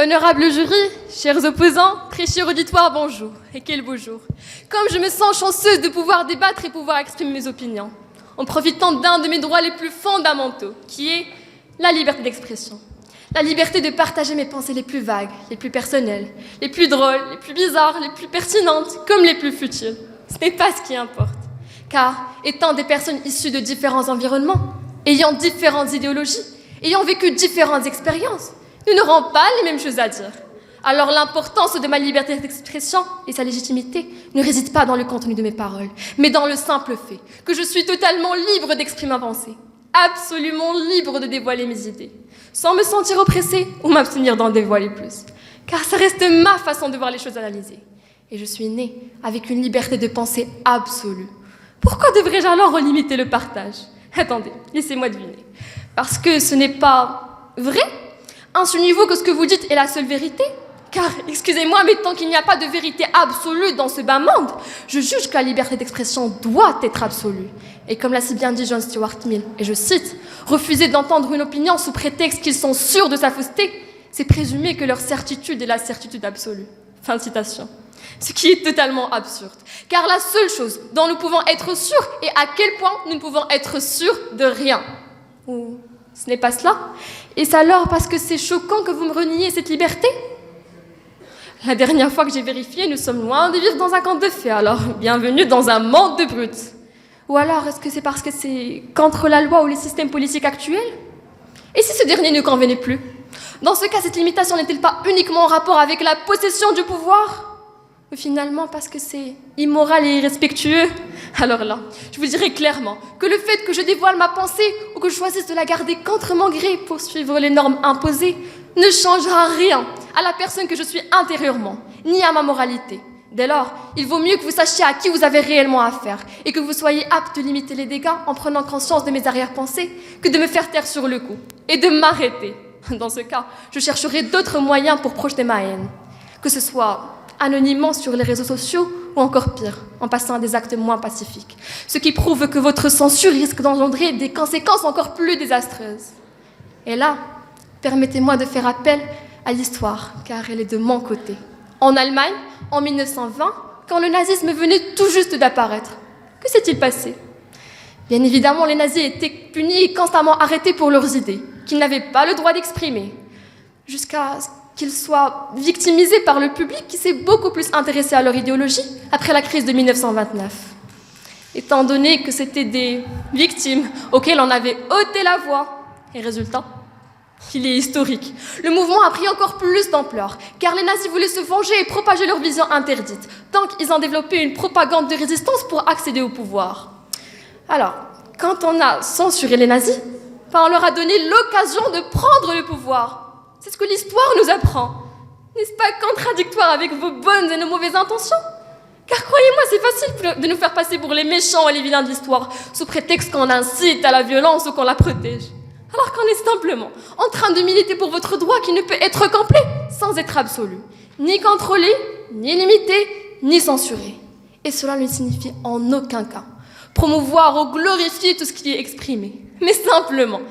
Honorable jury, chers opposants, très cher auditoire, bonjour. Et quel beau jour. Comme je me sens chanceuse de pouvoir débattre et pouvoir exprimer mes opinions, en profitant d'un de mes droits les plus fondamentaux, qui est la liberté d'expression. La liberté de partager mes pensées les plus vagues, les plus personnelles, les plus drôles, les plus bizarres, les plus pertinentes, comme les plus futiles. Ce n'est pas ce qui importe. Car, étant des personnes issues de différents environnements, ayant différentes idéologies, ayant vécu différentes expériences, nous n'aurons pas les mêmes choses à dire. Alors l'importance de ma liberté d'expression et sa légitimité ne réside pas dans le contenu de mes paroles, mais dans le simple fait que je suis totalement libre d'exprimer ma pensée, absolument libre de dévoiler mes idées, sans me sentir oppressée ou m'abstenir d'en dévoiler plus. Car ça reste ma façon de voir les choses analysées. Et je suis née avec une liberté de pensée absolue. Pourquoi devrais-je alors en limiter le partage? Attendez, laissez-moi deviner. Parce que ce n'est pas vrai? Insinuez-vous que ce que vous dites est la seule vérité? Car, excusez-moi, mais tant qu'il n'y a pas de vérité absolue dans ce bas monde, je juge que la liberté d'expression doit être absolue. Et comme l'a si bien dit John Stuart Mill, et je cite, « Refuser d'entendre une opinion sous prétexte qu'ils sont sûrs de sa fausseté, c'est présumer que leur certitude est la certitude absolue. » Fin de citation. Ce qui est totalement absurde. Car la seule chose dont nous pouvons être sûrs est à quel point nous ne pouvons être sûrs de rien. Ou ce n'est pas cela? Est-ce alors parce que c'est choquant que vous me reniez cette liberté? La dernière fois que j'ai vérifié, nous sommes loin de vivre dans un conte de fées, alors bienvenue dans un monde de brutes. Ou alors, est-ce que c'est parce que c'est contre la loi ou les systèmes politiques actuels? Et si ce dernier ne convenait plus? Dans ce cas, cette limitation n'est-elle pas uniquement en rapport avec la possession du pouvoir? Ou finalement parce que c'est immoral et irrespectueux? Alors là, je vous dirais clairement que le fait que je dévoile ma pensée ou que je choisisse de la garder contre mon gré pour suivre les normes imposées ne changera rien à la personne que je suis intérieurement, ni à ma moralité. Dès lors, il vaut mieux que vous sachiez à qui vous avez réellement affaire et que vous soyez apte de limiter les dégâts en prenant conscience de mes arrière-pensées que de me faire taire sur le coup et de m'arrêter. Dans ce cas, je chercherai d'autres moyens pour projeter ma haine, que ce soit anonymement sur les réseaux sociaux ou encore pire, en passant à des actes moins pacifiques. Ce qui prouve que votre censure risque d'engendrer des conséquences encore plus désastreuses. Et là, permettez-moi de faire appel à l'histoire, car elle est de mon côté. En Allemagne, en 1920, quand le nazisme venait tout juste d'apparaître, que s'est-il passé? Bien évidemment, les nazis étaient punis et constamment arrêtés pour leurs idées, qu'ils n'avaient pas le droit d'exprimer, jusqu'à ce qu'ils soient victimisés par le public qui s'est beaucoup plus intéressé à leur idéologie après la crise de 1929. Étant donné que c'était des victimes auxquelles on avait ôté la voix, et résultat, il est historique. Le mouvement a pris encore plus d'ampleur, car les nazis voulaient se venger et propager leur vision interdite, tant qu'ils ont développé une propagande de résistance pour accéder au pouvoir. Alors, quand on a censuré les nazis, on leur a donné l'occasion de prendre le pouvoir. C'est ce que l'histoire nous apprend. N'est-ce pas contradictoire avec vos bonnes et nos mauvaises intentions? Car croyez-moi, c'est facile de nous faire passer pour les méchants et les vilains de l'histoire, sous prétexte qu'on incite à la violence ou qu'on la protège. Alors qu'on est simplement en train de militer pour votre droit qui ne peut être complet sans être absolu, ni contrôlé, ni limité, ni censuré. Et cela ne signifie en aucun cas promouvoir ou glorifier tout ce qui est exprimé, mais simplement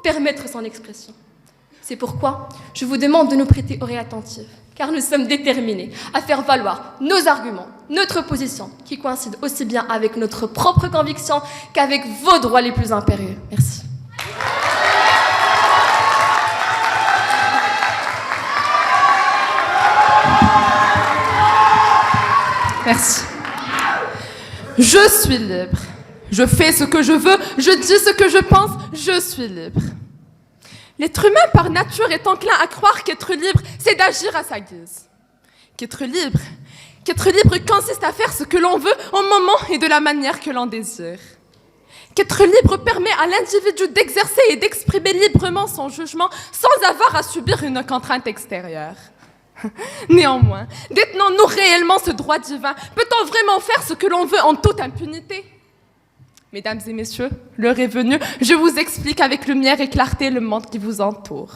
permettre son expression. C'est pourquoi je vous demande de nous prêter oreille attentive, car nous sommes déterminés à faire valoir nos arguments, notre position, qui coïncide aussi bien avec notre propre conviction qu'avec vos droits les plus impérieux. Merci. Merci. Je suis libre. Je fais ce que je veux, je dis ce que je pense, je suis libre. L'être humain, par nature, est enclin à croire qu'être libre, c'est d'agir à sa guise. Qu'être libre consiste à faire ce que l'on veut au moment et de la manière que l'on désire. Qu'être libre permet à l'individu d'exercer et d'exprimer librement son jugement sans avoir à subir une contrainte extérieure. Néanmoins, détenons-nous réellement ce droit divin? Peut-on vraiment faire ce que l'on veut en toute impunité? Mesdames et messieurs, l'heure est venue, je vous explique avec lumière et clarté le monde qui vous entoure.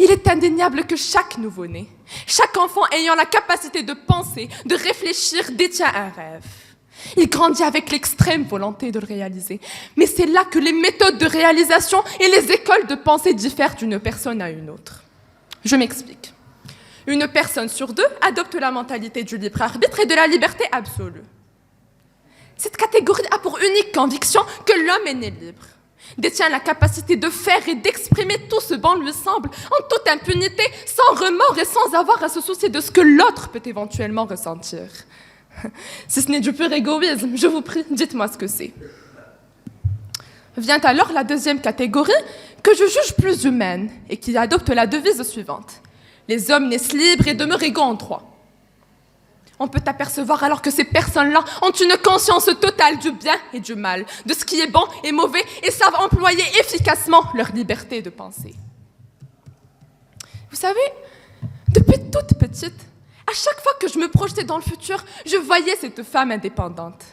Il est indéniable que chaque nouveau-né, chaque enfant ayant la capacité de penser, de réfléchir, détient un rêve. Il grandit avec l'extrême volonté de le réaliser. Mais c'est là que les méthodes de réalisation et les écoles de pensée diffèrent d'une personne à une autre. Je m'explique. Une personne sur deux adopte la mentalité du libre arbitre et de la liberté absolue. Cette catégorie a pour unique conviction que l'homme est né libre, détient la capacité de faire et d'exprimer tout ce dont lui semble, en toute impunité, sans remords et sans avoir à se soucier de ce que l'autre peut éventuellement ressentir. Si ce n'est du pur égoïsme, je vous prie, dites-moi ce que c'est. Vient alors la deuxième catégorie, que je juge plus humaine, et qui adopte la devise suivante. Les hommes naissent libres et demeurent égaux en droit. On peut apercevoir alors que ces personnes-là ont une conscience totale du bien et du mal, de ce qui est bon et mauvais, et savent employer efficacement leur liberté de penser. Vous savez, depuis toute petite, à chaque fois que je me projetais dans le futur, je voyais cette femme indépendante.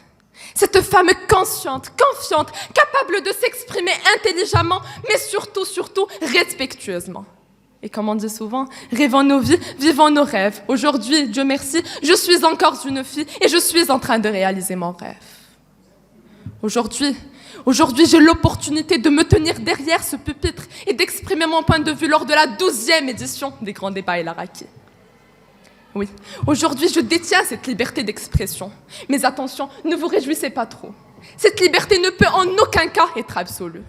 Cette femme consciente, confiante, capable de s'exprimer intelligemment, mais surtout, respectueusement. Et comme on dit souvent, rêvons nos vies, vivons nos rêves. Aujourd'hui, Dieu merci, je suis encore une fille et je suis en train de réaliser mon rêve. Aujourd'hui, j'ai l'opportunité de me tenir derrière ce pupitre et d'exprimer mon point de vue lors de la 12e édition des Grands Débats El Araki. Oui, aujourd'hui, je détiens cette liberté d'expression. Mais attention, ne vous réjouissez pas trop. Cette liberté ne peut en aucun cas être absolue.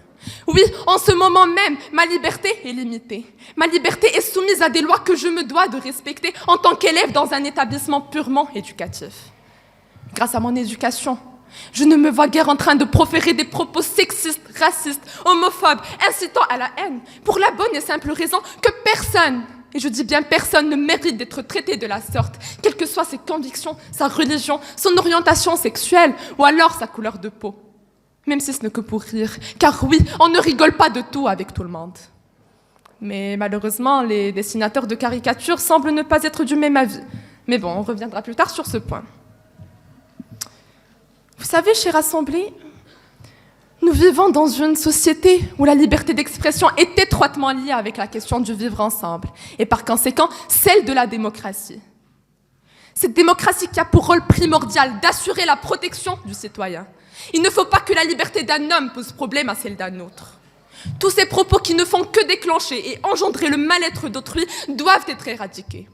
Oui, en ce moment même, ma liberté est limitée. Ma liberté est soumise à des lois que je me dois de respecter en tant qu'élève dans un établissement purement éducatif. Grâce à mon éducation, je ne me vois guère en train de proférer des propos sexistes, racistes, homophobes, incitant à la haine, pour la bonne et simple raison que personne, et je dis bien personne, ne mérite d'être traité de la sorte, quelles que soient ses convictions, sa religion, son orientation sexuelle ou alors sa couleur de peau. Même si ce n'est que pour rire, car oui, on ne rigole pas de tout avec tout le monde. Mais malheureusement, les dessinateurs de caricatures semblent ne pas être du même avis. Mais bon, on reviendra plus tard sur ce point. Vous savez, chère Assemblée, nous vivons dans une société où la liberté d'expression est étroitement liée avec la question du vivre ensemble, et par conséquent, celle de la démocratie. Cette démocratie qui a pour rôle primordial d'assurer la protection du citoyen. Il ne faut pas que la liberté d'un homme pose problème à celle d'un autre. Tous ces propos qui ne font que déclencher et engendrer le mal-être d'autrui doivent être éradiqués.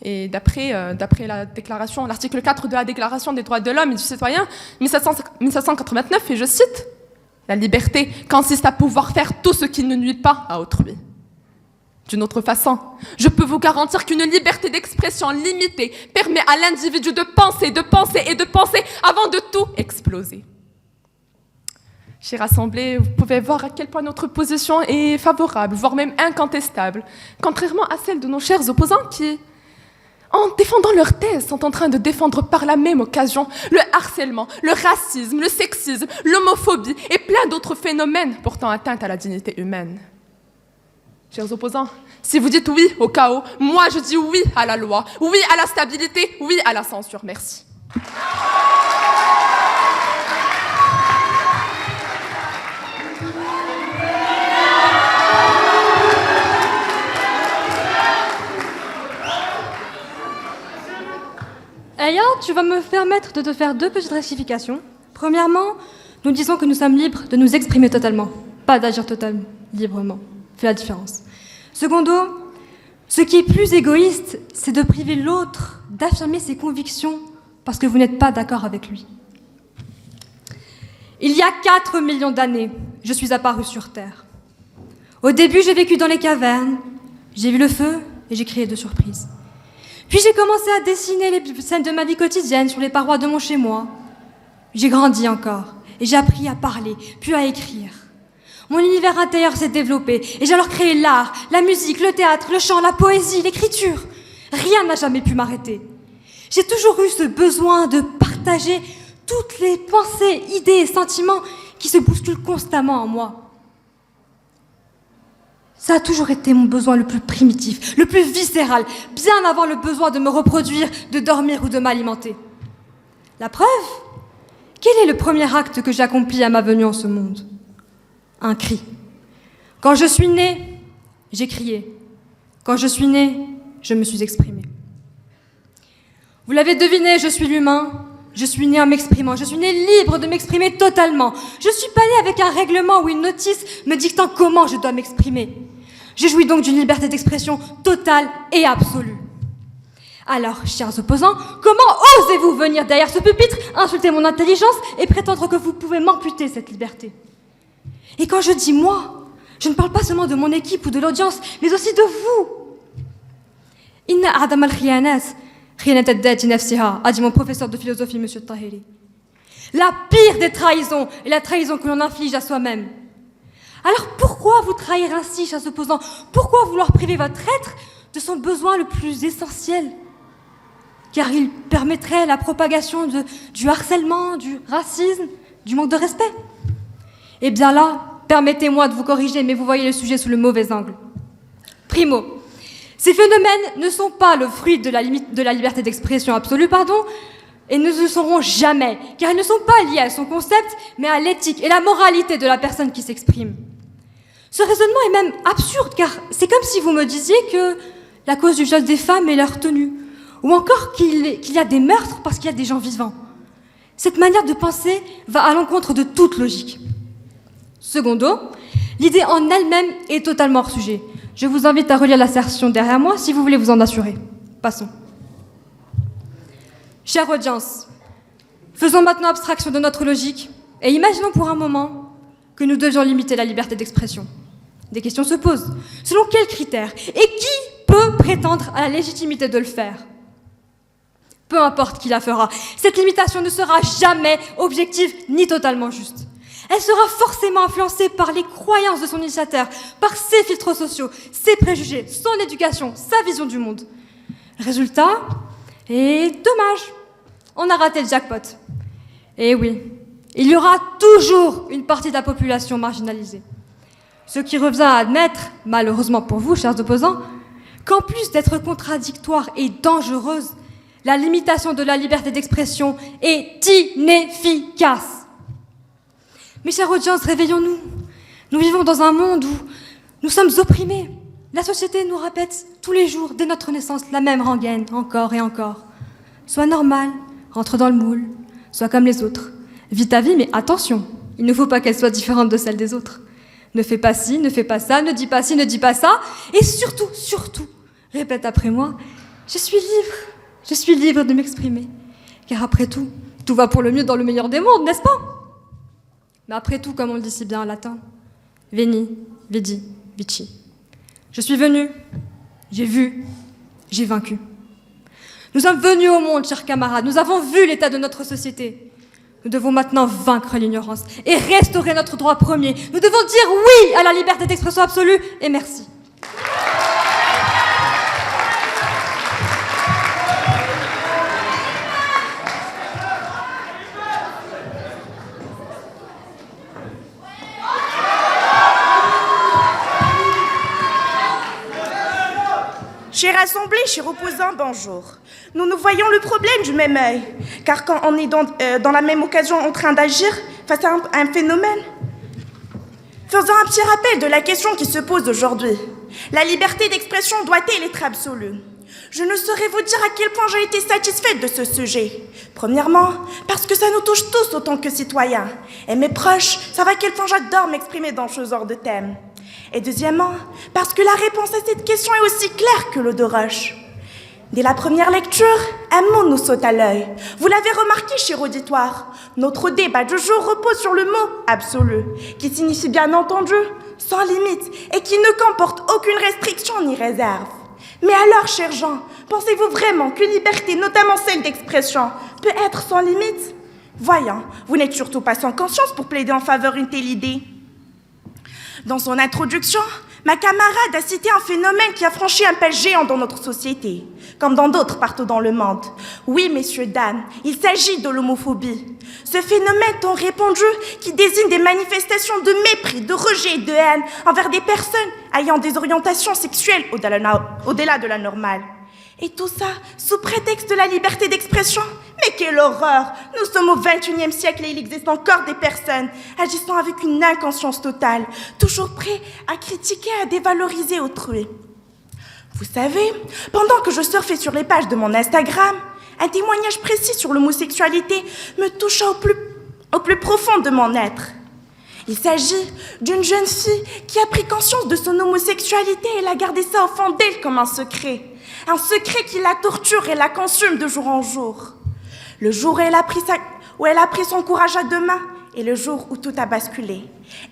Et d'après l'article 4 de la Déclaration des droits de l'homme et du citoyen, 1789, et je cite, « La liberté consiste à pouvoir faire tout ce qui ne nuit pas à autrui. » D'une autre façon, je peux vous garantir qu'une liberté d'expression limitée permet à l'individu de penser avant de tout exploser. Chère Assemblée, vous pouvez voir à quel point notre position est favorable, voire même incontestable, contrairement à celle de nos chers opposants qui, en défendant leur thèse, sont en train de défendre par la même occasion le harcèlement, le racisme, le sexisme, l'homophobie et plein d'autres phénomènes portant atteinte à la dignité humaine. Chers opposants, si vous dites oui au chaos, moi je dis oui à la loi, oui à la stabilité, oui à la censure. Merci. Aya, tu vas me permettre de te faire deux petites rectifications. Premièrement, nous disons que nous sommes libres de nous exprimer totalement, pas d'agir totalement, librement. Fais la différence. Secondo, ce qui est plus égoïste, c'est de priver l'autre d'affirmer ses convictions parce que vous n'êtes pas d'accord avec lui. Il y a 4 millions d'années, je suis apparue sur Terre. Au début, j'ai vécu dans les cavernes, j'ai vu le feu et j'ai crié de surprise. Puis j'ai commencé à dessiner les scènes de ma vie quotidienne sur les parois de mon chez-moi. J'ai grandi encore et j'ai appris à parler, puis à écrire. Mon univers intérieur s'est développé et j'ai alors créé l'art, la musique, le théâtre, le chant, la poésie, l'écriture. Rien n'a jamais pu m'arrêter. J'ai toujours eu ce besoin de partager toutes les pensées, idées et sentiments qui se bousculent constamment en moi. Ça a toujours été mon besoin le plus primitif, le plus viscéral, bien avant le besoin de me reproduire, de dormir ou de m'alimenter. La preuve ? Quel est le premier acte que j'ai accompli à ma venue en ce monde ? Un cri. Quand je suis née, j'ai crié. Quand je suis née, je me suis exprimée. Vous l'avez deviné, je suis l'humain. Je suis née en m'exprimant. Je suis née libre de m'exprimer totalement. Je ne suis pas née avec un règlement ou une notice me dictant comment je dois m'exprimer. Je jouis donc d'une liberté d'expression totale et absolue. Alors, chers opposants, comment osez-vous venir derrière ce pupitre, insulter mon intelligence et prétendre que vous pouvez m'amputer cette liberté? Et quand je dis moi, je ne parle pas seulement de mon équipe ou de l'audience, mais aussi de vous. Inna a'dam al-khiyanat, khiyanat ad-dati nafsiha, a dit mon professeur de philosophie, M. Tahiri. La pire des trahisons est la trahison que l'on inflige à soi-même. Alors pourquoi vous trahir ainsi, chers opposants? Pourquoi vouloir priver votre être de son besoin le plus essentiel? Car il permettrait la propagation du harcèlement, du racisme, du manque de respect. Eh bien là, permettez-moi de vous corriger, mais vous voyez le sujet sous le mauvais angle. Primo, ces phénomènes ne sont pas le fruit de la liberté d'expression absolue, et ne le seront jamais, car ils ne sont pas liés à son concept, mais à l'éthique et la moralité de la personne qui s'exprime. Ce raisonnement est même absurde, car c'est comme si vous me disiez que la cause du viol des femmes est leur tenue, ou encore qu'il y a des meurtres parce qu'il y a des gens vivants. Cette manière de penser va à l'encontre de toute logique. Secondo, l'idée en elle-même est totalement hors sujet. Je vous invite à relire l'assertion derrière moi si vous voulez vous en assurer. Passons. Chère audience, faisons maintenant abstraction de notre logique et imaginons pour un moment que nous devions limiter la liberté d'expression. Des questions se posent. Selon quels critères? Et qui peut prétendre à la légitimité de le faire? Peu importe qui la fera, cette limitation ne sera jamais objective ni totalement juste. Elle sera forcément influencée par les croyances de son initiateur, par ses filtres sociaux, ses préjugés, son éducation, sa vision du monde. Résultat, et dommage, on a raté le jackpot. Et oui, il y aura toujours une partie de la population marginalisée. Ce qui revient à admettre, malheureusement pour vous, chers opposants, qu'en plus d'être contradictoire et dangereuse, la limitation de la liberté d'expression est inefficace. Mes chères audiences, réveillons-nous. Nous vivons dans un monde où nous sommes opprimés. La société nous répète tous les jours, dès notre naissance, la même rengaine, encore et encore. Sois normal, rentre dans le moule, sois comme les autres. Vis ta vie, mais attention, il ne faut pas qu'elle soit différente de celle des autres. Ne fais pas ci, ne fais pas ça, ne dis pas ci, ne dis pas ça. Et surtout, surtout, répète après moi, je suis libre de m'exprimer. Car après tout, tout va pour le mieux dans le meilleur des mondes, n'est-ce pas? Mais après tout, comme on le dit si bien en latin, veni, vidi, vici. Je suis venu, j'ai vu, j'ai vaincu. Nous sommes venus au monde, chers camarades, nous avons vu l'état de notre société. Nous devons maintenant vaincre l'ignorance et restaurer notre droit premier. Nous devons dire oui à la liberté d'expression absolue et merci. Chère Assemblée, chers opposants, bonjour. Nous voyons le problème du même œil, car quand on est dans la même occasion en train d'agir face à un phénomène, faisons un petit rappel de la question qui se pose aujourd'hui. La liberté d'expression doit-elle être absolue? Je ne saurais vous dire à quel point j'ai été satisfaite de ce sujet. Premièrement, parce que ça nous touche tous autant que citoyens. Et mes proches savent à quel point j'adore m'exprimer dans ce genre de thème. Et deuxièmement, parce que la réponse à cette question est aussi claire que l'eau de roche. Dès la première lecture, un mot nous saute à l'œil. Vous l'avez remarqué, cher auditoire, notre débat du jour repose sur le mot « absolu », qui signifie bien entendu « sans limite » et qui ne comporte aucune restriction ni réserve. Mais alors, chers gens, pensez-vous vraiment qu'une liberté, notamment celle d'expression, peut être sans limite? Voyons, vous n'êtes surtout pas sans conscience pour plaider en faveur d'une telle idée. Dans son introduction, ma camarade a cité un phénomène qui a franchi un pas géant dans notre société, comme dans d'autres partout dans le monde. Oui, messieurs, dames, il s'agit de l'homophobie. Ce phénomène tant répandu qui désigne des manifestations de mépris, de rejet et de haine envers des personnes ayant des orientations sexuelles au-delà de la normale. Et tout ça sous prétexte de la liberté d'expression? Mais quelle horreur! Nous sommes au XXIe siècle et il existe encore des personnes agissant avec une inconscience totale, toujours prêts à critiquer et à dévaloriser autrui. Vous savez, pendant que je surfais sur les pages de mon Instagram, un témoignage précis sur l'homosexualité me toucha au plus profond de mon être. Il s'agit d'une jeune fille qui a pris conscience de son homosexualité et l'a gardé ça au fond d'elle comme un secret. Un secret qui la torture et la consume de jour en jour. Le jour où elle a pris son courage à deux mains et le jour où tout a basculé.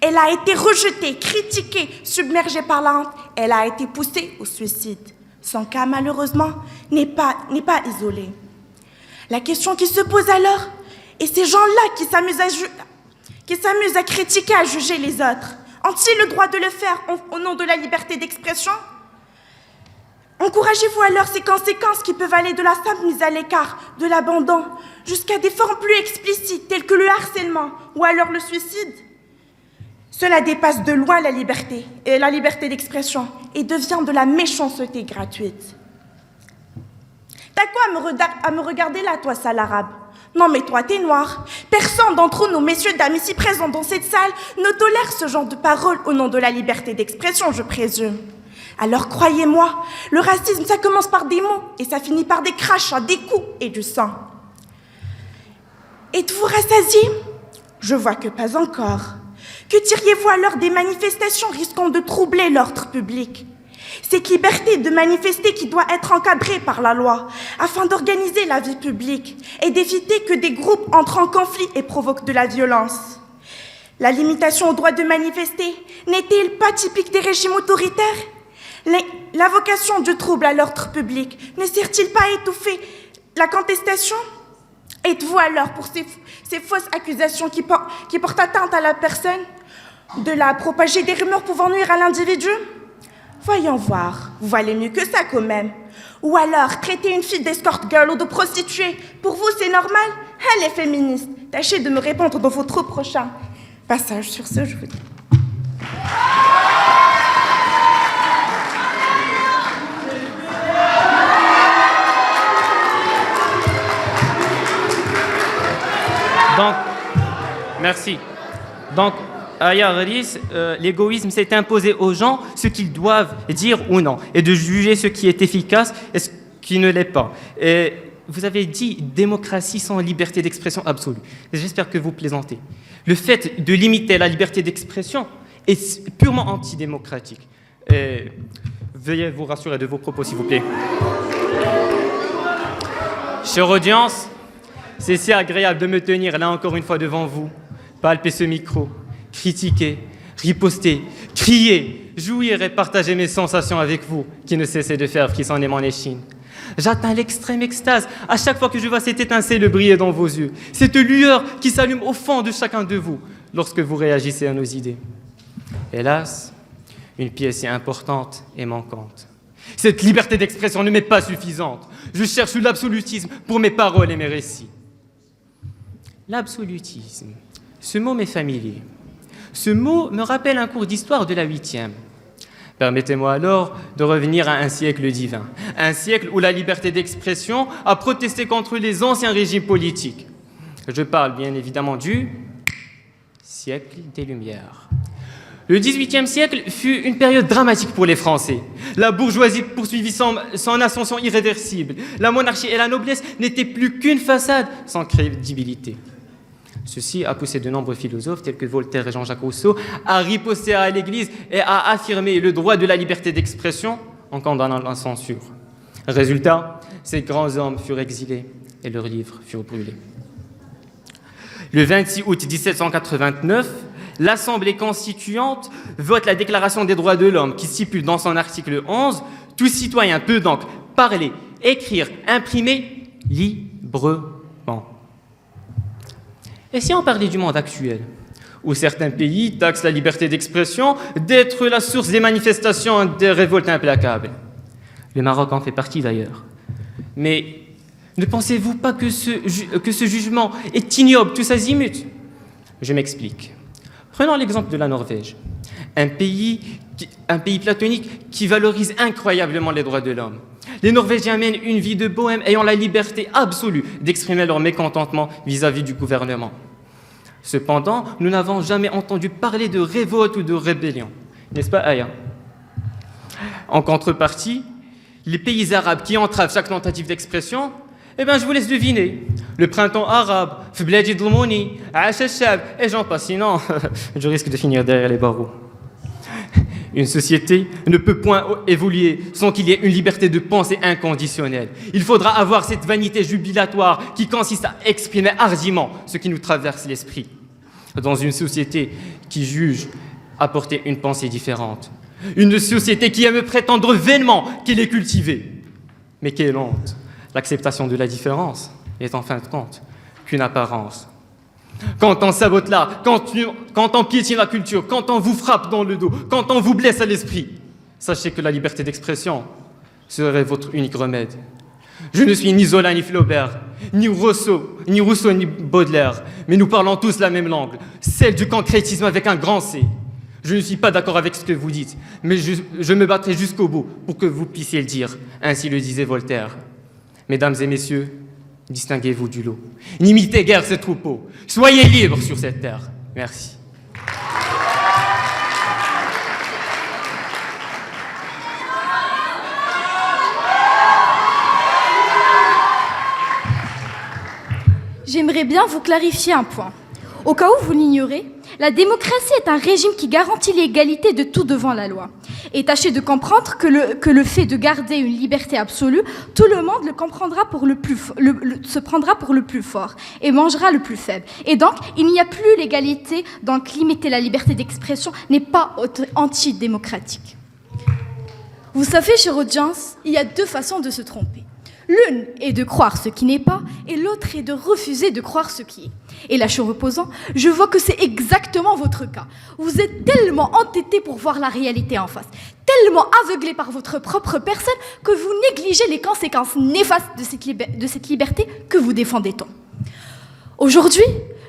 Elle a été rejetée, critiquée, submergée par la honte. Elle a été poussée au suicide. Son cas, malheureusement, n'est pas isolé. La question qui se pose alors, et ces gens-là qui s'amusent à critiquer, à juger les autres, ont-ils le droit de le faire au nom de la liberté d'expression? Encouragez-vous alors ces conséquences qui peuvent aller de la simple mise à l'écart, de l'abandon, jusqu'à des formes plus explicites telles que le harcèlement ou alors le suicide? Cela dépasse de loin la liberté d'expression et devient de la méchanceté gratuite. T'as quoi à me regarder là, toi, sale arabe? Non mais toi, t'es noir. Personne d'entre nous, messieurs, dames, ici présents dans cette salle, ne tolère ce genre de paroles au nom de la liberté d'expression, je présume. Alors croyez-moi, le racisme, ça commence par des mots et ça finit par des crachats, des coups et du sang. Êtes-vous rassasiés? Je vois que pas encore. Que diriez-vous alors des manifestations risquant de troubler l'ordre public? Cette liberté de manifester qui doit être encadrée par la loi afin d'organiser la vie publique et d'éviter que des groupes entrent en conflit et provoquent de la violence. La limitation au droit de manifester n'est-elle pas typique des régimes autoritaires? La vocation du trouble à l'ordre public ne sert-il pas à étouffer la contestation? Êtes-vous alors pour ces fausses accusations qui portent atteinte à la personne, de la propager des rumeurs pouvant nuire à l'individu? Voyons voir, vous valez mieux que ça quand même. Ou alors, traiter une fille d'escort girl ou de prostituée, pour vous c'est normal? Elle est féministe. Tâchez de me répondre dans votre prochain passage. Sur ce, je vous dis. Donc, merci. Donc, Aya Ridis, l'égoïsme s'est imposé aux gens ce qu'ils doivent dire ou non, et de juger ce qui est efficace et ce qui ne l'est pas. Et vous avez dit démocratie sans liberté d'expression absolue. J'espère que vous plaisantez. Le fait de limiter la liberté d'expression est purement antidémocratique. Et veuillez vous rassurer de vos propos, s'il vous plaît. Chère audience, c'est si agréable de me tenir là encore une fois devant vous, palper ce micro, critiquer, riposter, crier, jouir et partager mes sensations avec vous, qui ne cessez de faire frissonner mon échine. J'atteins l'extrême extase à chaque fois que je vois cette étincelle briller dans vos yeux, cette lueur qui s'allume au fond de chacun de vous lorsque vous réagissez à nos idées. Hélas, une pièce est importante et manquante. Cette liberté d'expression ne m'est pas suffisante. Je cherche l'absolutisme pour mes paroles et mes récits. L'absolutisme, ce mot m'est familier. Ce mot me rappelle un cours d'histoire de la 8e. Permettez-moi alors de revenir à un siècle divin, un siècle où la liberté d'expression a protesté contre les anciens régimes politiques. Je parle bien évidemment du siècle des Lumières. Le XVIIIe siècle fut une période dramatique pour les Français. La bourgeoisie poursuivit son ascension irréversible. La monarchie et la noblesse n'étaient plus qu'une façade sans crédibilité. Ceci a poussé de nombreux philosophes, tels que Voltaire et Jean-Jacques Rousseau, à riposter à l'Église et à affirmer le droit de la liberté d'expression en condamnant la censure. Résultat, ces grands hommes furent exilés et leurs livres furent brûlés. Le 26 août 1789, l'Assemblée constituante vote la Déclaration des droits de l'homme qui stipule dans son article 11 « Tout citoyen peut donc parler, écrire, imprimer librement ». Et si on parlait du monde actuel, où certains pays taxent la liberté d'expression d'être la source des manifestations et des révoltes implacables? Le Maroc en fait partie d'ailleurs. Mais ne pensez-vous pas que ce jugement est ignoble tous azimuts? Je m'explique. Prenons l'exemple de la Norvège, un pays platonique qui valorise incroyablement les droits de l'homme. Les Norvégiens mènent une vie de bohème ayant la liberté absolue d'exprimer leur mécontentement vis-à-vis du gouvernement. Cependant, nous n'avons jamais entendu parler de révolte ou de rébellion. N'est-ce pas, Aya? En contrepartie, les pays arabes qui entravent chaque tentative d'expression, Eh bien, je vous laisse deviner. Le printemps arabe, Fbladi Dloumouni, Acha Chab, et j'en passe, sinon je risque de finir derrière les barreaux. Une société ne peut point évoluer sans qu'il y ait une liberté de pensée inconditionnelle. Il faudra avoir cette vanité jubilatoire qui consiste à exprimer hardiment ce qui nous traverse l'esprit. Dans une société qui juge apporter une pensée différente. Une société qui aime prétendre vainement qu'elle est cultivée. Mais quelle honte! L'acceptation de la différence est en fin de compte qu'une apparence. Quand on sabote l'art, quand on piétine la culture, quand on vous frappe dans le dos, quand on vous blesse à l'esprit, sachez que la liberté d'expression serait votre unique remède. Je ne suis ni Zola ni Flaubert, ni Rousseau ni Baudelaire, mais nous parlons tous la même langue, celle du concrétisme avec un grand C. Je ne suis pas d'accord avec ce que vous dites, mais je me battrai jusqu'au bout pour que vous puissiez le dire. Ainsi le disait Voltaire. Mesdames et messieurs, distinguez-vous du lot. N'imitez guère ces troupeaux. Soyez libres sur cette terre. Merci. J'aimerais bien vous clarifier un point. Au cas où vous l'ignorez, la démocratie est un régime qui garantit l'égalité de tout devant la loi. Et tâchez de comprendre que le fait de garder une liberté absolue, tout le monde le comprendra se prendra pour le plus fort et mangera le plus faible. Et donc, il n'y a plus l'égalité, donc limiter la liberté d'expression n'est pas antidémocratique. Vous savez, chère audience, il y a deux façons de se tromper. L'une est de croire ce qui n'est pas, et l'autre est de refuser de croire ce qui est. Et là, je reposant, je vois que c'est exactement votre cas. Vous êtes tellement entêté pour voir la réalité en face, tellement aveuglé par votre propre personne, que vous négligez les conséquences néfastes de cette liberté que vous défendez tant. Aujourd'hui,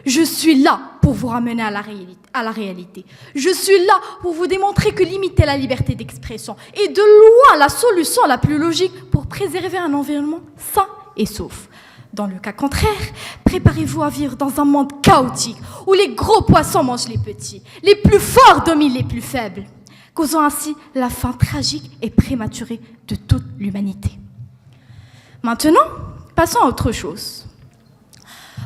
je suis là pour vous ramener à la réalité. Je suis là pour vous démontrer que limiter la liberté d'expression est de loin la solution la plus logique pour préserver un environnement sain et sauf. Dans le cas contraire, préparez-vous à vivre dans un monde chaotique où les gros poissons mangent les petits, les plus forts dominent les plus faibles, causant ainsi la fin tragique et prématurée de toute l'humanité. Maintenant, passons à autre chose.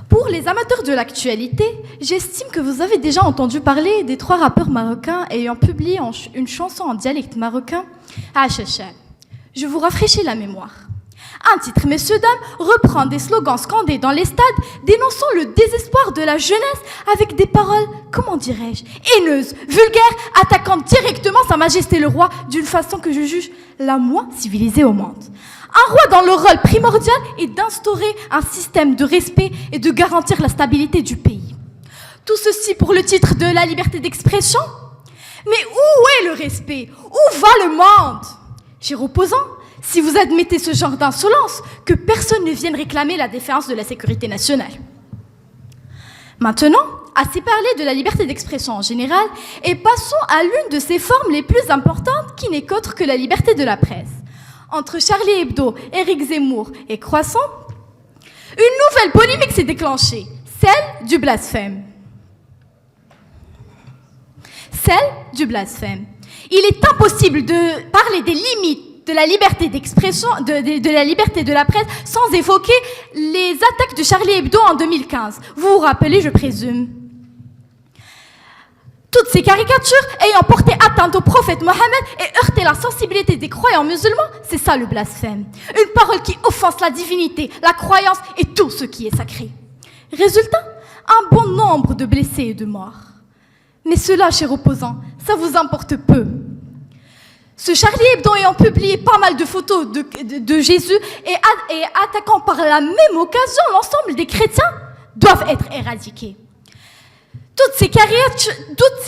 Pour les amateurs de l'actualité, j'estime que vous avez déjà entendu parler des 3 rappeurs marocains ayant publié une chanson en dialecte marocain à Chachal. Je vous rafraîchis la mémoire. Un titre, messieurs, dames, reprend des slogans scandés dans les stades, dénonçant le désespoir de la jeunesse avec des paroles, comment dirais-je, haineuses, vulgaires, attaquant directement Sa Majesté le Roi d'une façon que je juge la moins civilisée au monde. Un roi dont le rôle primordial est d'instaurer un système de respect et de garantir la stabilité du pays. Tout ceci pour le titre de la liberté d'expression? Mais où est le respect? Où va le monde? Chers opposants, si vous admettez ce genre d'insolence, que personne ne vienne réclamer la défense de la sécurité nationale. Maintenant, assez parlé de la liberté d'expression en général, et passons à l'une de ses formes les plus importantes qui n'est qu'autre que la liberté de la presse. Entre Charlie Hebdo, Éric Zemmour et Croissant, une nouvelle polémique s'est déclenchée, celle du blasphème. Il est impossible de parler des limites de la liberté d'expression, de la liberté de la presse, sans évoquer les attaques de Charlie Hebdo en 2015. Vous vous rappelez, je présume. Toutes ces caricatures ayant porté atteinte au prophète Mohammed et heurté la sensibilité des croyants musulmans, c'est ça le blasphème. Une parole qui offense la divinité, la croyance et tout ce qui est sacré. Résultat, un bon nombre de blessés et de morts. Mais cela, chers opposants, ça vous importe peu. Ce Charlie Hebdo ayant publié pas mal de photos de Jésus et attaquant par la même occasion l'ensemble des chrétiens, doivent être éradiqués. Toutes ces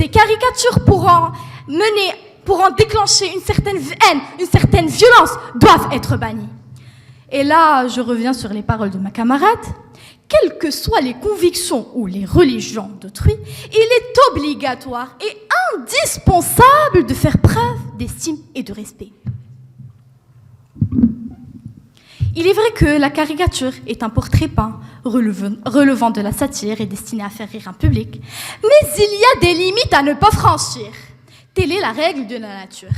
caricatures pourront déclencher une certaine haine, une certaine violence, doivent être bannies. Et là, je reviens sur les paroles de ma camarade. Quelles que soient les convictions ou les religions d'autrui, il est obligatoire et indispensable de faire preuve d'estime et de respect. Il est vrai que la caricature est un portrait peint, relevant de la satire et destiné à faire rire un public, mais il y a des limites à ne pas franchir. Telle est la règle de la nature.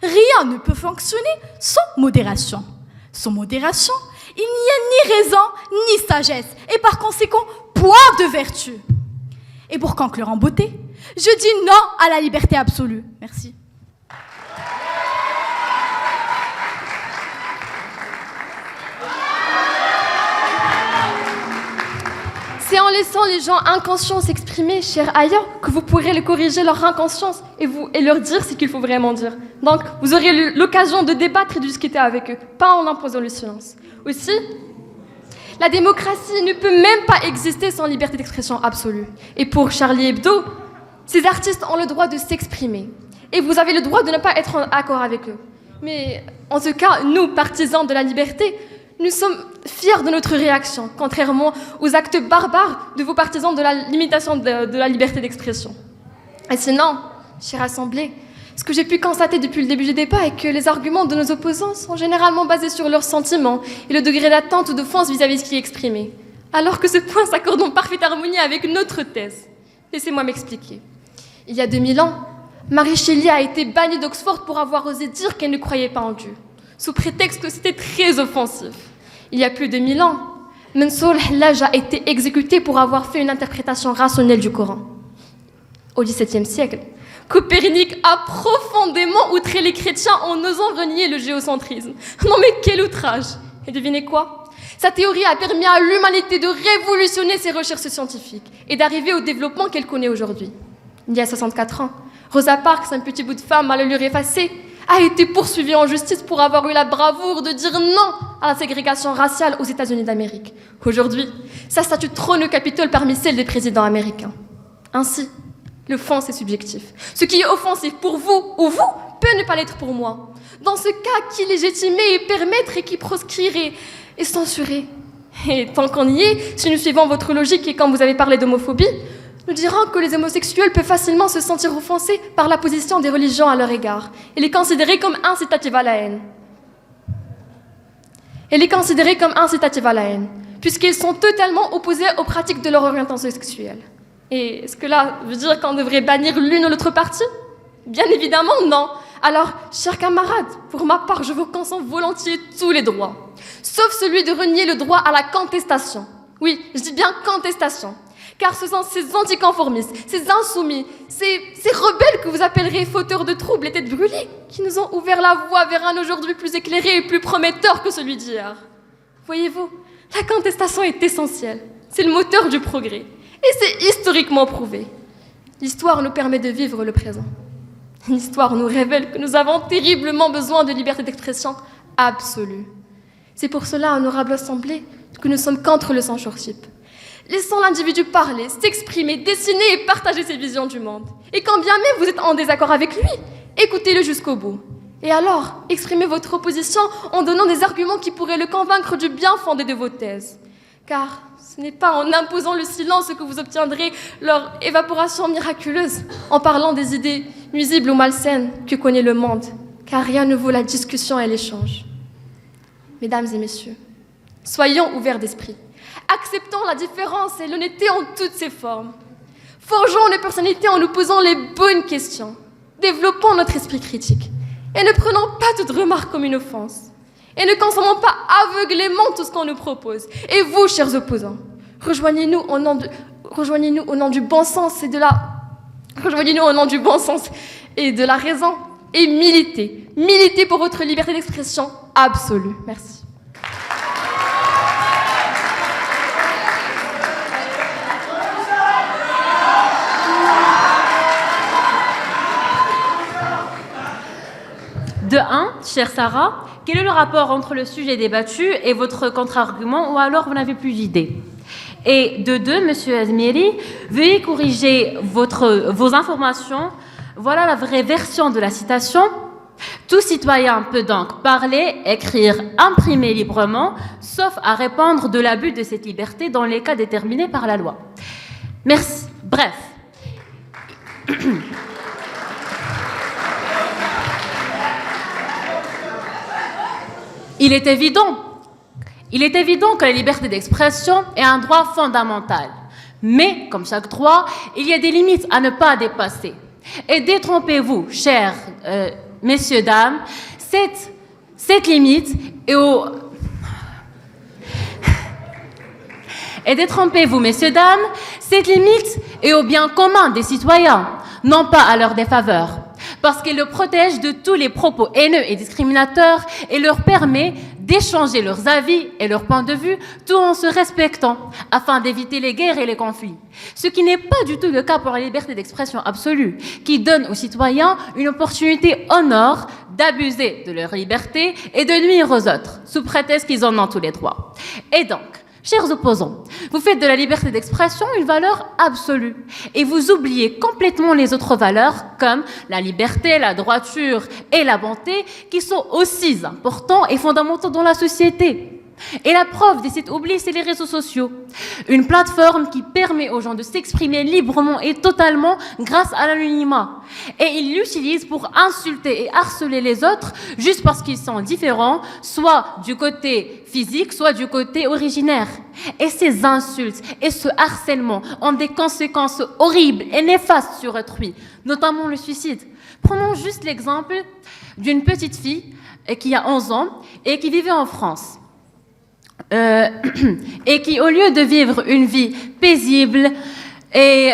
Rien ne peut fonctionner sans modération. Sans modération, Il n'y a ni raison, ni sagesse, et par conséquent, point de vertu. Et pour conclure en beauté, je dis non à la liberté absolue. Merci. C'est en laissant les gens inconscients s'exprimer, cher Aya, que vous pourrez les corriger leur inconscience et leur dire ce qu'il faut vraiment dire. Donc, vous aurez l'occasion de débattre et de discuter avec eux, pas en imposant le silence. Aussi, la démocratie ne peut même pas exister sans liberté d'expression absolue. Et pour Charlie Hebdo, ces artistes ont le droit de s'exprimer. Et vous avez le droit de ne pas être en accord avec eux. Mais en tout cas, nous, partisans de la liberté, nous sommes fiers de notre réaction, contrairement aux actes barbares de vos partisans de la limitation de la liberté d'expression. Et sinon, chère Assemblée, ce que j'ai pu constater depuis le début du débat est que les arguments de nos opposants sont généralement basés sur leurs sentiments et le degré d'attente ou d'offense vis-à-vis de ce qui est exprimé, alors que ce point s'accorde en parfaite harmonie avec notre thèse. Laissez-moi m'expliquer. Il y a 2000 ans, Mary Shelley a été bannie d'Oxford pour avoir osé dire qu'elle ne croyait pas en Dieu, sous prétexte que c'était très offensif. Il y a plus de 1000 ans, Mansour al-Hallaj a été exécuté pour avoir fait une interprétation rationnelle du Coran. Au XVIIe siècle, Copernic a profondément outré les chrétiens en osant renier le géocentrisme. Non mais quel outrage! Et devinez quoi? Sa théorie a permis à l'humanité de révolutionner ses recherches scientifiques et d'arriver au développement qu'elle connaît aujourd'hui. Il y a 64 ans, Rosa Parks, un petit bout de femme à l'allure effacée, a été poursuivie en justice pour avoir eu la bravoure de dire non à la ségrégation raciale aux États-Unis d'Amérique. Aujourd'hui, sa statue trône au Capitole parmi celles des présidents américains. Ainsi, le fond, c'est subjectif. Ce qui est offensif pour vous ou vous peut ne pas l'être pour moi. Dans ce cas, qui légitimer et permettre et qui proscrire et censurer? Et tant qu'on y est, si nous suivons votre logique et quand vous avez parlé d'homophobie, nous dirons que les homosexuels peuvent facilement se sentir offensés par la position des religions à leur égard et les considérer comme incitatives à la haine. Puisqu'ils sont totalement opposés aux pratiques de leur orientation sexuelle. Et est-ce que là veut dire qu'on devrait bannir l'une ou l'autre partie? Bien évidemment, non. Alors, chers camarades, pour ma part, je vous consens volontiers tous les droits, sauf celui de renier le droit à la contestation. Oui, je dis bien contestation. Car ce sont ces anticonformistes, ces insoumis, ces rebelles que vous appellerez fauteurs de troubles et têtes brûlées qui nous ont ouvert la voie vers un aujourd'hui plus éclairé et plus prometteur que celui d'hier. Voyez-vous, la contestation est essentielle. C'est le moteur du progrès. Et c'est historiquement prouvé. L'histoire nous permet de vivre le présent. L'histoire nous révèle que nous avons terriblement besoin de liberté d'expression absolue. C'est pour cela, honorable Assemblée, que nous sommes contre le censorship. Laissons l'individu parler, s'exprimer, dessiner et partager ses visions du monde. Et quand bien même vous êtes en désaccord avec lui, écoutez-le jusqu'au bout. Et alors, exprimez votre opposition en donnant des arguments qui pourraient le convaincre du bien fondé de vos thèses. Car ce n'est pas en imposant le silence que vous obtiendrez leur évaporation miraculeuse, en parlant des idées nuisibles ou malsaines que connaît le monde. Car rien ne vaut la discussion et l'échange. Mesdames et messieurs, soyons ouverts d'esprit. Acceptons la différence et l'honnêteté en toutes ses formes. Forgeons nos personnalités en nous posant les bonnes questions. Développons notre esprit critique. Et ne prenons pas toute remarque comme une offense. Et ne consommons pas aveuglément tout ce qu'on nous propose. Et vous, chers opposants, rejoignez-nous au nom du bon sens et de la... Rejoignez-nous au nom du bon sens et de la raison. Et militez. Militez pour votre liberté d'expression absolue. Merci. De 1, chère Sarah, quel est le rapport entre le sujet débattu et votre contre-argument, ou alors vous n'avez plus d'idée? Et de 2, monsieur Azmieri, veuillez corriger vos informations. Voilà la vraie version de la citation. Tout citoyen peut donc parler, écrire, imprimer librement, sauf à répandre de l'abus de cette liberté dans les cas déterminés par la loi. Merci. Bref. Il est évident que la liberté d'expression est un droit fondamental. Mais, comme chaque droit, il y a des limites à ne pas dépasser. Et détrompez-vous, chers messieurs, dames, cette limite est Et détrompez-vous, messieurs, dames, cette limite est au bien commun des citoyens, non pas à leur défaveur, parce qu'elle le protège de tous les propos haineux et discriminateurs et leur permet d'échanger leurs avis et leurs points de vue tout en se respectant, afin d'éviter les guerres et les conflits. Ce qui n'est pas du tout le cas pour la liberté d'expression absolue, qui donne aux citoyens une opportunité au nord d'abuser de leur liberté et de nuire aux autres, sous prétexte qu'ils en ont tous les droits. Et donc, chers opposants, vous faites de la liberté d'expression une valeur absolue et vous oubliez complètement les autres valeurs comme la liberté, la droiture et la bonté qui sont aussi importants et fondamentaux dans la société. Et la preuve de cet oubli, c'est les réseaux sociaux. Une plateforme qui permet aux gens de s'exprimer librement et totalement grâce à l'anonymat. Et ils l'utilisent pour insulter et harceler les autres juste parce qu'ils sont différents, soit du côté physique, soit du côté originaire. Et ces insultes et ce harcèlement ont des conséquences horribles et néfastes sur autrui, notamment le suicide. Prenons juste l'exemple d'une petite fille qui a 11 ans et qui vivait en France. Et qui, au lieu de vivre une vie paisible et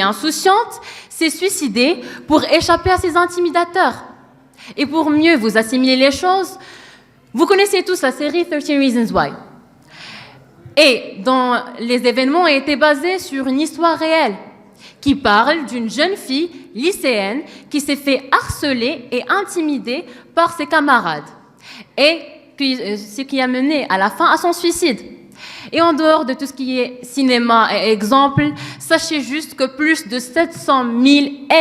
insouciante, s'est suicidée pour échapper à ses intimidateurs. Et pour mieux vous assimiler les choses, vous connaissez tous la série 13 Reasons Why. Et dont les événements ont été basés sur une histoire réelle qui parle d'une jeune fille lycéenne qui s'est fait harceler et intimider par ses camarades, et ce qui a mené à la fin à son suicide. Et en dehors de tout ce qui est cinéma et exemple, sachez juste que plus de 700 000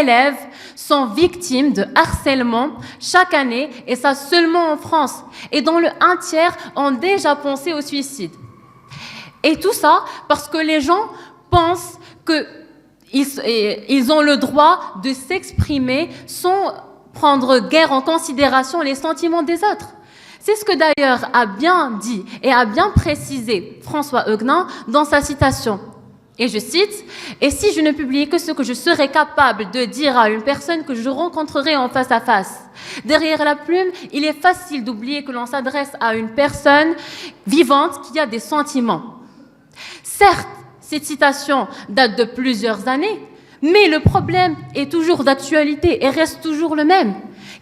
élèves sont victimes de harcèlement chaque année, et ça seulement en France, et dont le 1/3 ont déjà pensé au suicide. Et tout ça parce que les gens pensent qu'ils ont le droit de s'exprimer sans prendre guère en considération les sentiments des autres. C'est ce que d'ailleurs a bien dit et a bien précisé François Heuguenin dans sa citation. Et je cite, « Et si je ne publiais que ce que je serais capable de dire à une personne que je rencontrerai en face à face ? Derrière la plume, il est facile d'oublier que l'on s'adresse à une personne vivante qui a des sentiments. » Certes, cette citation date de plusieurs années, mais le problème est toujours d'actualité et reste toujours le même.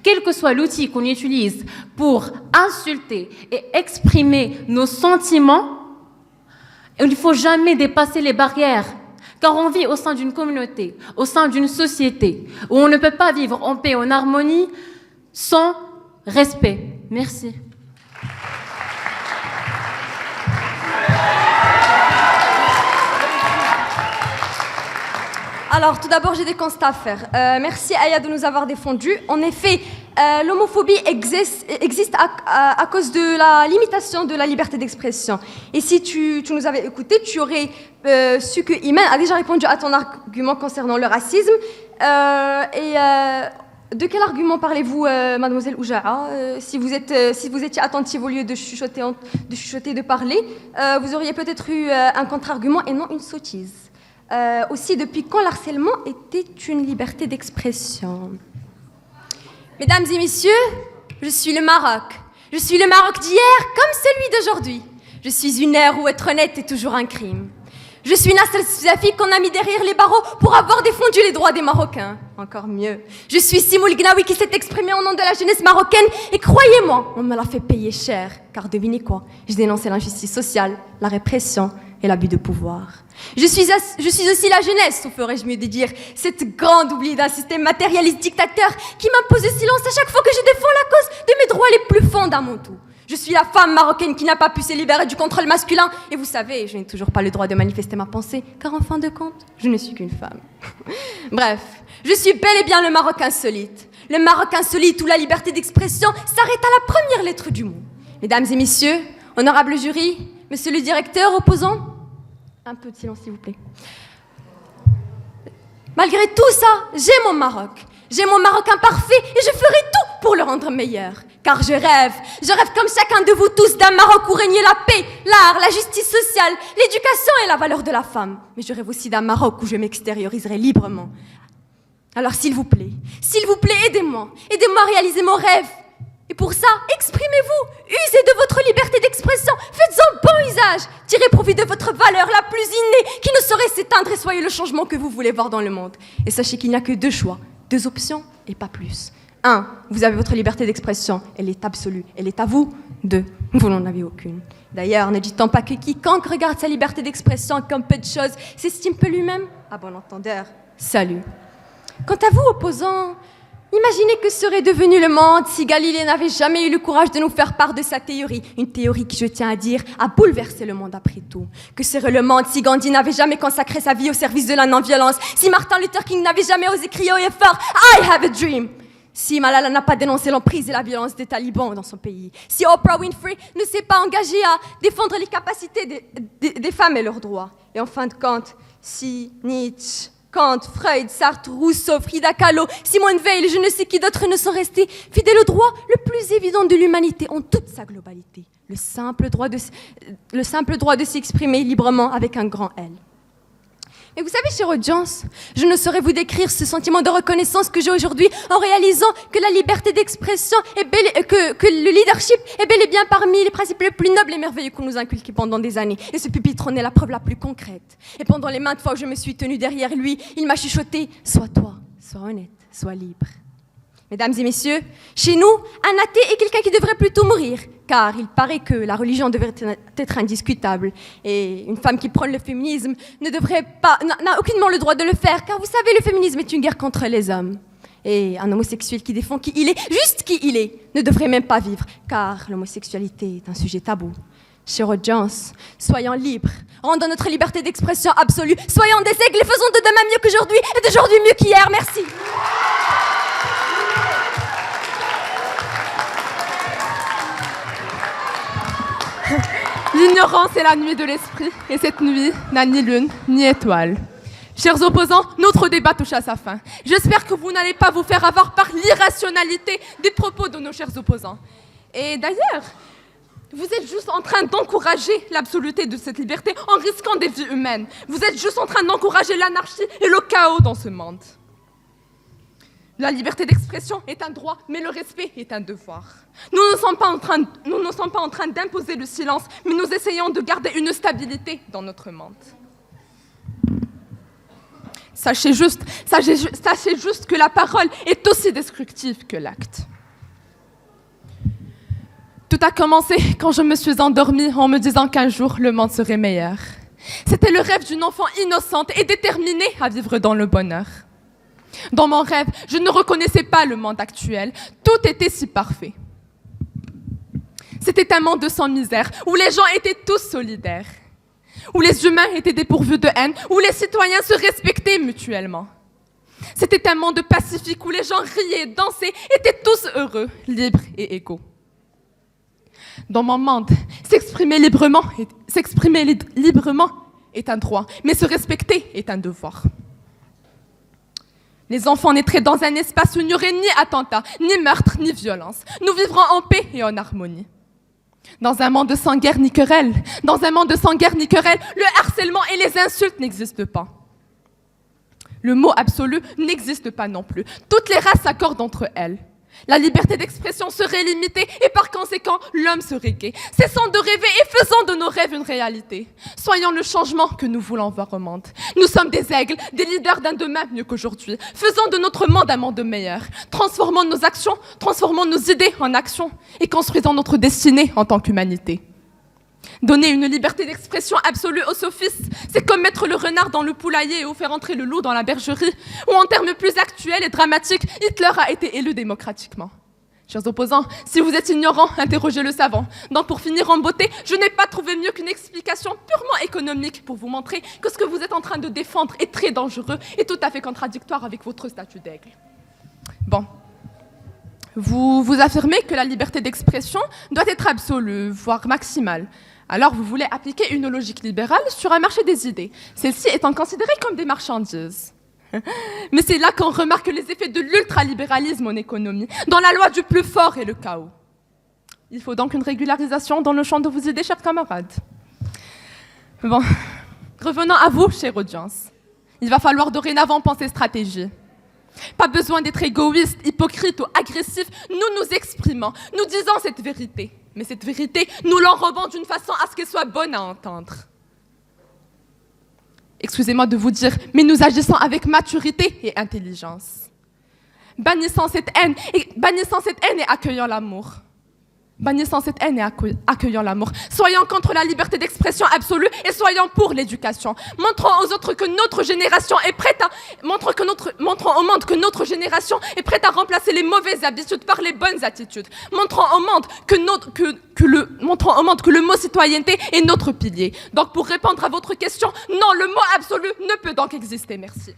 Quel que soit l'outil qu'on utilise pour insulter et exprimer nos sentiments, il ne faut jamais dépasser les barrières, car on vit au sein d'une communauté, au sein d'une société, où on ne peut pas vivre en paix, en harmonie, sans respect. Merci. Alors, tout d'abord, j'ai des constats à faire. Merci Aya de nous avoir défendus. En effet, l'homophobie existe à cause de la limitation de la liberté d'expression. Et si tu nous avais écouté, tu aurais su que Iman a déjà répondu à ton argument concernant le racisme. De quel argument parlez-vous, mademoiselle Oujaha? Si vous étiez attentive au lieu de chuchoter, de parler, vous auriez peut-être eu un contre-argument et non une sottise. Aussi, depuis quand l'harcèlement était une liberté d'expression? Mesdames et messieurs, je suis le Maroc. Je suis le Maroc d'hier comme celui d'aujourd'hui. Je suis une ère où être honnête est toujours un crime. Je suis Nasser Safi qu'on a mis derrière les barreaux pour avoir défendu les droits des Marocains. Encore mieux. Je suis Simoul Gnawi qui s'est exprimé au nom de la jeunesse marocaine et croyez-moi, on me l'a fait payer cher. Car devinez quoi? J'ai dénoncé l'injustice sociale, la répression et l'abus de pouvoir. Je suis aussi la jeunesse, ou ferais-je mieux de dire, cette grande oubliée d'un système matérialiste dictateur qui m'impose le silence à chaque fois que je défends la cause de mes droits les plus fondamentaux. Je suis la femme marocaine qui n'a pas pu se libérer du contrôle masculin. Et vous savez, je n'ai toujours pas le droit de manifester ma pensée, car en fin de compte, je ne suis qu'une femme. Bref, je suis bel et bien le Maroc insolite. Le Maroc insolite où la liberté d'expression s'arrête à la première lettre du mot. Mesdames et messieurs, honorable jury, monsieur le directeur opposant, un peu de silence s'il vous plaît. Malgré tout ça, j'ai mon Maroc. J'ai mon Maroc imparfait et je ferai tout pour le rendre meilleur. Car je rêve comme chacun de vous tous d'un Maroc où régnait la paix, l'art, la justice sociale, l'éducation et la valeur de la femme. Mais je rêve aussi d'un Maroc où je m'extérioriserai librement. Alors s'il vous plaît, aidez-moi à réaliser mon rêve. Et pour ça, exprimez-vous, usez de votre liberté d'expression, faites-en bon usage, tirez profit de votre valeur la plus innée qui ne saurait s'éteindre et soyez le changement que vous voulez voir dans le monde. Et sachez qu'il n'y a que 2 choix, 2 options et pas plus. 1, vous avez votre liberté d'expression, elle est absolue, elle est à vous. 2, vous n'en avez aucune. D'ailleurs, ne dit-on pas que quiconque regarde sa liberté d'expression comme peu de choses s'estime peu lui-même? À bon entendeur, salut. Quant à vous, opposants, imaginez que serait devenu le monde si Galilée n'avait jamais eu le courage de nous faire part de sa théorie. Une théorie qui, je tiens à dire, a bouleversé le monde après tout. Que serait le monde si Gandhi n'avait jamais consacré sa vie au service de la non-violence? Si Martin Luther King n'avait jamais osé crier haut et fort « I have a dream !» Si Malala n'a pas dénoncé l'emprise et la violence des talibans dans son pays, si Oprah Winfrey ne s'est pas engagée à défendre les capacités des femmes et leurs droits, et en fin de compte, si Nietzsche, Kant, Freud, Sartre, Rousseau, Frida Kahlo, Simone Veil, je ne sais qui d'autres ne sont restés fidèles au droit le plus évident de l'humanité en toute sa globalité, le simple droit de s'exprimer librement avec un grand L. Et vous savez, chère audience, je ne saurais vous décrire ce sentiment de reconnaissance que j'ai aujourd'hui en réalisant que la liberté d'expression que le leadership est bel et bien parmi les principes les plus nobles et merveilleux qu'on nous a inculqués pendant des années. Et ce pupitre en est la preuve la plus concrète. Et pendant les maintes fois où je me suis tenue derrière lui, il m'a chuchoté « Sois toi, sois honnête, sois libre ». Mesdames et messieurs, chez nous, un athée est quelqu'un qui devrait plutôt mourir, car il paraît que la religion devrait être indiscutable. Et une femme qui prône le féminisme n'a aucunement le droit de le faire, car vous savez, le féminisme est une guerre contre les hommes. Et un homosexuel qui défend qui il est, juste qui il est, ne devrait même pas vivre, car l'homosexualité est un sujet tabou. Chère audience, soyons libres, rendons notre liberté d'expression absolue, soyons des aigles et faisons de demain mieux qu'aujourd'hui et d'aujourd'hui mieux qu'hier. Merci. L'ignorance est la nuit de l'esprit, et cette nuit n'a ni lune ni étoile. Chers opposants, notre débat touche à sa fin. J'espère que vous n'allez pas vous faire avoir par l'irrationalité des propos de nos chers opposants. Et d'ailleurs, vous êtes juste en train d'encourager l'absoluté de cette liberté en risquant des vies humaines. Vous êtes juste en train d'encourager l'anarchie et le chaos dans ce monde. La liberté d'expression est un droit, mais le respect est un devoir. Nous ne sommes pas en train d'imposer le silence, mais nous essayons de garder une stabilité dans notre monde. Sachez juste que la parole est aussi destructive que l'acte. Tout a commencé quand je me suis endormie en me disant qu'un jour le monde serait meilleur. C'était le rêve d'une enfant innocente et déterminée à vivre dans le bonheur. Dans mon rêve, je ne reconnaissais pas le monde actuel. Tout était si parfait. C'était un monde sans misère, où les gens étaient tous solidaires, où les humains étaient dépourvus de haine, où les citoyens se respectaient mutuellement. C'était un monde pacifique, où les gens riaient, dansaient, étaient tous heureux, libres et égaux. Dans mon monde, s'exprimer librement est un droit, mais se respecter est un devoir. Les enfants naîtraient dans un espace où il n'y aurait ni attentat, ni meurtre, ni violence. Nous vivrons en paix et en harmonie. Dans un monde sans guerre ni querelle, le harcèlement et les insultes n'existent pas. Le mot absolu n'existe pas non plus. Toutes les races s'accordent entre elles. La liberté d'expression serait limitée et par conséquent, l'homme serait gay. Cessons de rêver et faisons de nos rêves une réalité. Soyons le changement que nous voulons voir au monde. Nous sommes des aigles, des leaders d'un demain mieux qu'aujourd'hui. Faisons de notre monde un monde meilleur. Transformons nos actions, transformons nos idées en actions et construisons notre destinée en tant qu'humanité. Donner une liberté d'expression absolue aux sophistes, c'est comme mettre le renard dans le poulailler ou faire entrer le loup dans la bergerie. Ou en termes plus actuels et dramatiques, Hitler a été élu démocratiquement. Chers opposants, si vous êtes ignorants, interrogez le savant. Donc pour finir en beauté, je n'ai pas trouvé mieux qu'une explication purement économique pour vous montrer que ce que vous êtes en train de défendre est très dangereux et tout à fait contradictoire avec votre statut d'aigle. Bon. Vous affirmez que la liberté d'expression doit être absolue, voire maximale. Alors vous voulez appliquer une logique libérale sur un marché des idées, celles-ci étant considérées comme des marchandises. Mais c'est là qu'on remarque les effets de l'ultralibéralisme en économie, dans la loi du plus fort et le chaos. Il faut donc une régularisation dans le champ de vos idées, chers camarades. Bon, revenons à vous, chère audience. Il va falloir dorénavant penser stratégie. Pas besoin d'être égoïste, hypocrite ou agressif. Nous nous exprimons, nous disons cette vérité. Mais cette vérité, nous l'enrobons d'une façon à ce qu'elle soit bonne à entendre. Excusez-moi de vous dire, mais nous agissons avec maturité et intelligence. Bannissons cette haine et accueillons l'amour. Bannissons cette haine et accueillons l'amour. Soyons contre la liberté d'expression absolue et soyons pour l'éducation. Montrons aux autres que notre génération est prête à... Montrons au monde que notre génération est prête à remplacer les mauvaises habitudes par les bonnes attitudes. Montrons au monde que le mot citoyenneté est notre pilier. Donc pour répondre à votre question, non, le mot absolu ne peut donc exister. Merci.